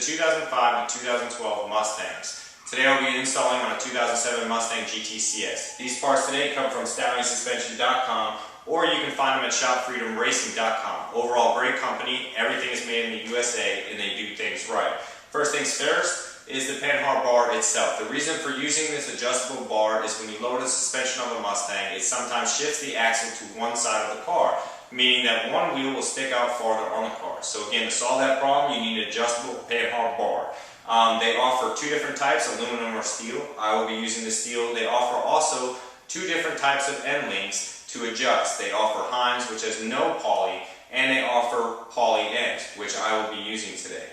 2005 to 2012 Mustangs. Today I'll be installing on a 2007 Mustang GT-CS. These parts today come from StallionSuspension.com, or you can find them at ShopFreedomRacing.com. Overall, great company. Everything is made in the USA and they do things right. First things first is the Panhard bar itself. The reason for using this adjustable bar is when you lower the suspension of a Mustang, it sometimes shifts the axle to one side of the car, meaning that one wheel will stick out farther on the car. So again, to solve that problem, you need an adjustable Panhard bar. They offer two different types, aluminum or steel. I will be using the steel. They offer also two different types of end links to adjust. They offer Hines, which has no poly, and they offer poly ends, which I will be using today.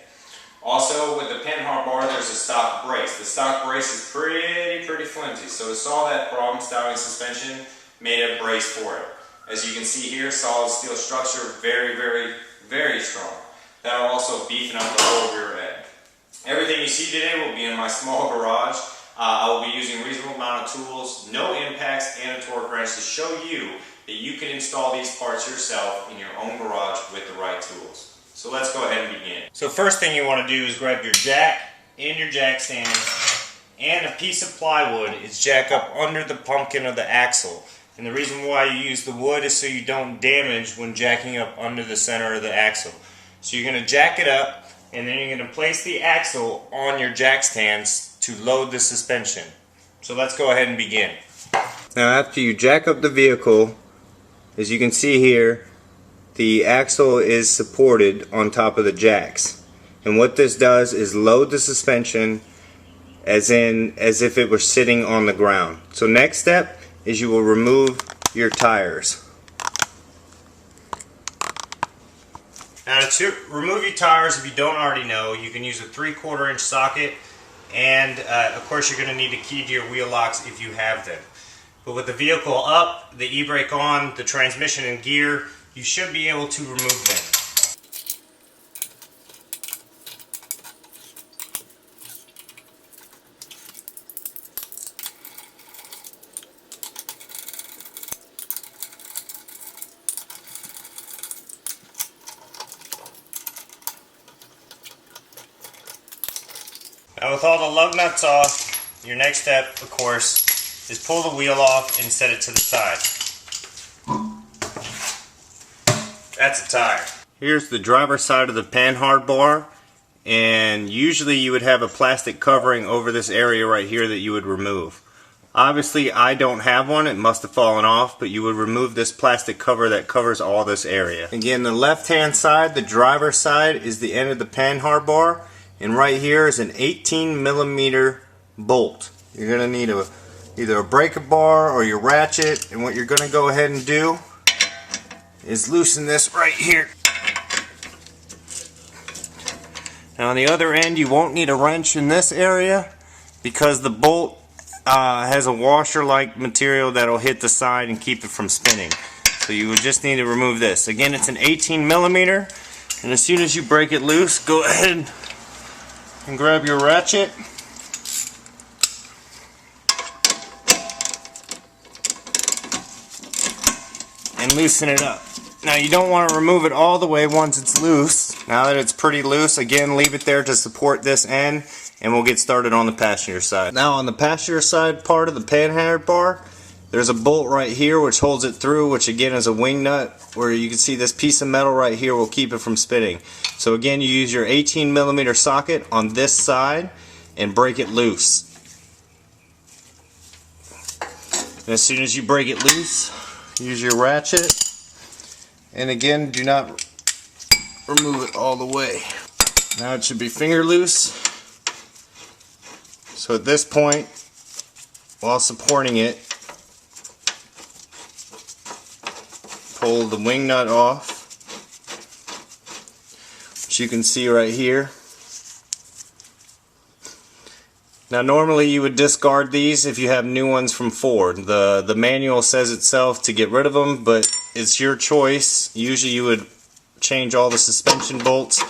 Also, with the Panhard bar, there's a stock brace. The stock brace is pretty flimsy. So to solve that problem, Stallion Suspension made a brace for it. As you can see here, solid steel structure, very strong. That'll also beefing up the whole rear end. Everything you see today will be in my small garage. I will be using a reasonable amount of tools, no impacts, and a torque wrench to show you that you can install these parts yourself in your own garage with the right tools. So let's go ahead and begin. So first thing you want to do is grab your jack and your jack stands and a piece of plywood is jack up under the pumpkin of the axle. And the reason why you use the wood is so you don't damage when jacking up under the center of the axle. So you're going to jack it up, and then you're going to place the axle on your jack stands to load the suspension. So let's go ahead and begin. Now after you jack up the vehicle, as you can see here, the axle is supported on top of the jacks. And what this does is load the suspension as if it were sitting on the ground. So next step is you will remove your tires. Now to remove your tires, if you don't already know, you can use a 3/4 inch socket, and of course you're going to need a key to your wheel locks if you have them. But with the vehicle up, the e-brake on, the transmission and gear, you should be able to remove them. Now with all the lug nuts off, your next step, of course, is pull the wheel off and set it to the side. That's a tire. Here's the driver's side of the Panhard bar, and usually you would have a plastic covering over this area right here that you would remove. Obviously I don't have one, it must have fallen off, but you would remove this plastic cover that covers all this area. Again, the left hand side, the driver's side, is the end of the Panhard bar. And right here is an 18mm bolt. You're going to need either a breaker bar or your ratchet, and what you're going to go ahead and do is loosen this right here. Now on the other end you won't need a wrench in this area because the bolt has a washer-like material that'll hit the side and keep it from spinning. So you would just need to remove this. Again, it's an 18mm, and as soon as you break it loose, go ahead and grab your ratchet and loosen it up. Now you don't want to remove it all the way once it's loose. Now that it's pretty loose, again, leave it there to support this end, and we'll get started on the passenger side. Now on the passenger side part of the Panhard bar, there's a bolt right here which holds it through, which again is a wing nut, where you can see this piece of metal right here will keep it from spinning. So again, you use your 18mm socket on this side and break it loose. And as soon as you break it loose, use your ratchet, and again, do not remove it all the way. Now it should be finger loose. So at this point, while supporting it, pull the wing nut off, which you can see right here. Now normally you would discard these if you have new ones from Ford. The manual says itself to get rid of them, but it's your choice. Usually you would change all the suspension bolts,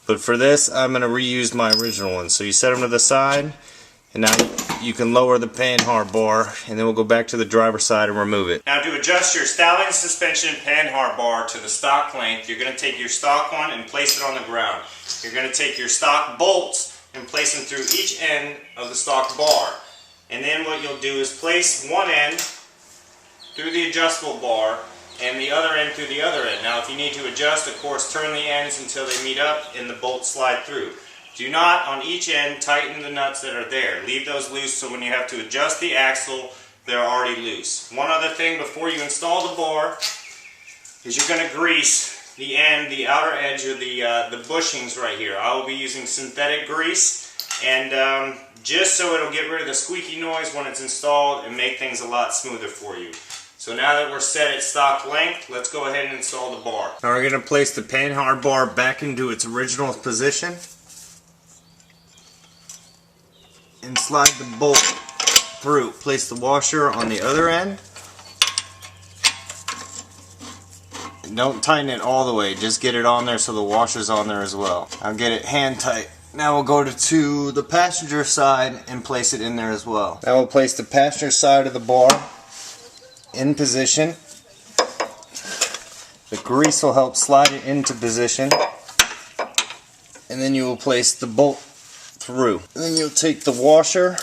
but for this I'm going to reuse my original ones. So you set them to the side, And now you can lower the Panhard bar, and then we'll go back to the driver's side and remove it. Now to adjust your Stallion suspension Panhard bar to the stock length, you're going to take your stock one and place it on the ground. You're going to take your stock bolts and place them through each end of the stock bar. And then what you'll do is place one end through the adjustable bar and the other end through the other end. Now if you need to adjust, of course, turn the ends until they meet up and the bolts slide through. Do not, on each end, tighten the nuts that are there. Leave those loose so when you have to adjust the axle, they're already loose. One other thing before you install the bar is you're going to grease the end, the outer edge of the bushings right here. I will be using synthetic grease, and just so it'll get rid of the squeaky noise when it's installed and make things a lot smoother for you. So now that we're set at stock length, let's go ahead and install the bar. Now we're going to place the Panhard bar back into its original position and slide the bolt through. Place the washer on the other end. And don't tighten it all the way, just get it on there so the washer's on there as well. I'll get it hand tight. Now we'll go to the passenger side and place it in there as well. Now we'll place the passenger side of the bar in position. The grease will help slide it into position. And then you will place the bolt through. And then you'll take the washer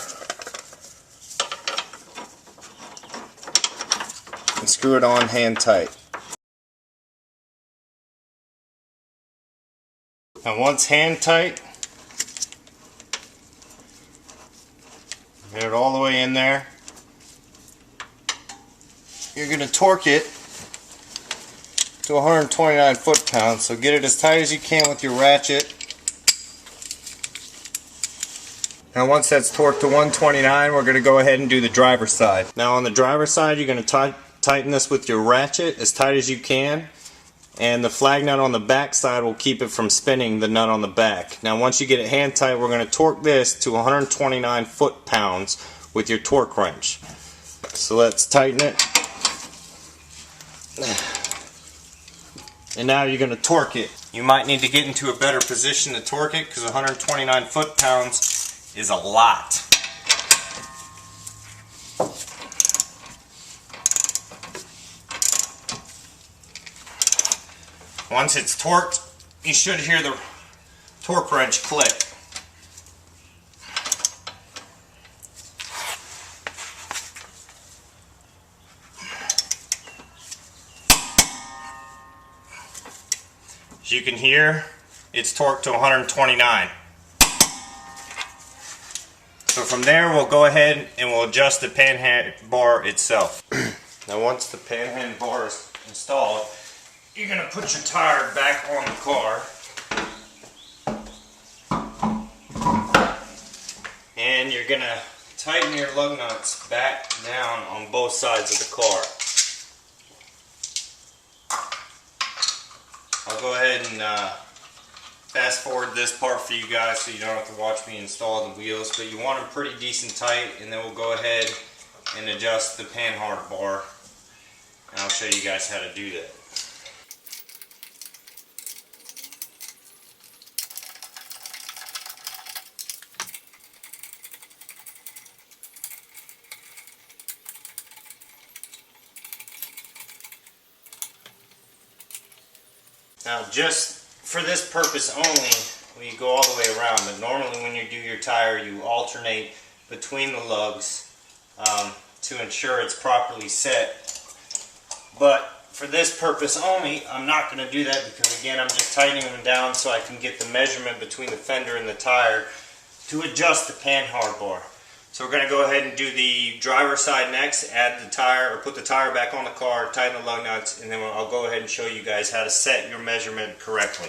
and screw it on hand tight. Now once hand tight, get it all the way in there. You're going to torque it to 129 foot-pounds, so get it as tight as you can with your ratchet. Now once that's torqued to 129, we're going to go ahead and do the driver's side. Now on the driver's side, you're going to tighten this with your ratchet as tight as you can, and the flag nut on the back side will keep it from spinning the nut on the back. Now once you get it hand tight, we're going to torque this to 129 foot-pounds with your torque wrench. So let's tighten it. And now you're going to torque it. You might need to get into a better position to torque it because 129 foot-pounds is a lot. Once it's torqued, you should hear the torque wrench click. As you can hear, it's torqued to 129. So from there, we'll go ahead and we'll adjust the Panhard bar itself. Now once the Panhard bar is installed, you're going to put your tire back on the car. And you're going to tighten your lug nuts back down on both sides of the car. I'll go ahead and fast forward this part for you guys so you don't have to watch me install the wheels, but you want them pretty decent tight, and then we'll go ahead and adjust the Panhard bar, and I'll show you guys how to do that. Now just for this purpose only, we go all the way around, but normally when you do your tire, you alternate between the lugs to ensure it's properly set. But for this purpose only, I'm not going to do that because again, I'm just tightening them down so I can get the measurement between the fender and the tire to adjust the Panhard bar. So we're going to go ahead and do the driver's side next, add the tire, or put the tire back on the car, tighten the lug nuts, and then I'll go ahead and show you guys how to set your measurement correctly.